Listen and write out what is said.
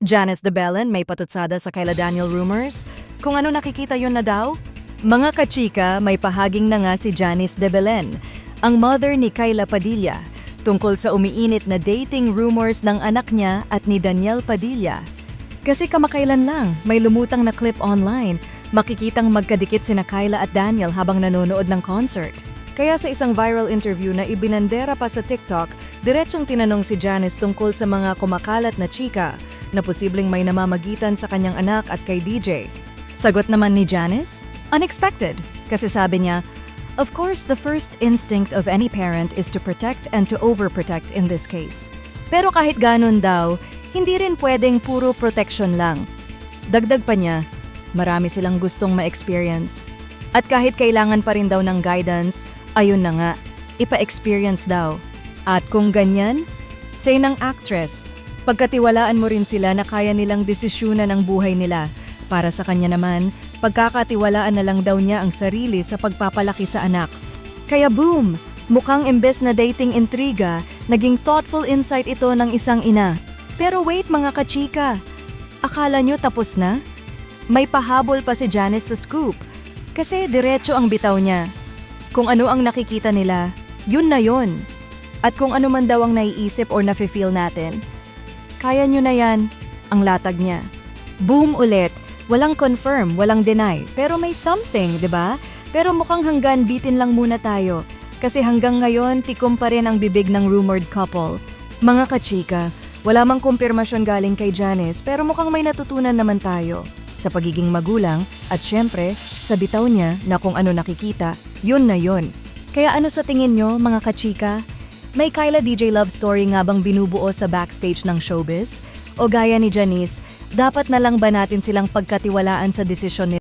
Janice de Belen may patutsada sa Kyla Daniel rumors? Kung ano nakikita yon na daw? Mga kachika, may pahaging na nga si Janice de Belen, ang mother ni Kyla Padilla, tungkol sa umiinit na dating rumors ng anak niya at ni Daniel Padilla. Kasi kamakailan lang, may lumutang na clip online, makikitang magkadikit sina Kyla at Daniel habang nanonood ng concert. Kaya sa isang viral interview na ibinandera pa sa TikTok, diretsong tinanong si Janice tungkol sa mga kumakalat na chika na posibleng may namamagitan sa kanyang anak at kay DJ. Sagot naman ni Janice, unexpected, kasi sabi niya, "Of course, the first instinct of any parent is to protect and to overprotect in this case. Pero kahit ganun daw, hindi rin pwedeng puro protection lang." Dagdag pa niya, marami silang gustong ma-experience. At kahit kailangan pa rin daw ng guidance, ayun na nga, ipa-experience daw. At kung ganyan, say ng actress, pagkatiwalaan mo rin sila na kaya nilang desisyunan ang buhay nila. Para sa kanya naman, pagkakatiwalaan na lang daw niya ang sarili sa pagpapalaki sa anak. Kaya boom! Mukhang imbes na dating intriga, naging thoughtful insight ito ng isang ina. Pero wait mga kachika, akala nyo tapos na? May pahabol pa si Janice sa scoop. Kasi diretso ang bitaw niya. Kung ano ang nakikita nila, yun na yun. At kung ano man daw ang naiisip or nafe-feel natin, kaya nyo na yan, ang latag niya. Boom ulit, walang confirm, walang deny, pero may something, di ba? Pero mukhang hanggang bitin lang muna tayo. Kasi hanggang ngayon, tikom pa rin ang bibig ng rumored couple. Mga kachika, wala mang kumpirmasyon galing kay Janice, pero mukhang may natutunan naman tayo sa pagiging magulang at syempre sa bitaw niya na kung ano nakikita, yun na yun. Kaya ano sa tingin nyo mga kachika? May Kyla DJ love story nga bang binubuo sa backstage ng showbiz? O gaya ni Janice, dapat na lang ba natin silang pagkatiwalaan sa desisyon nila?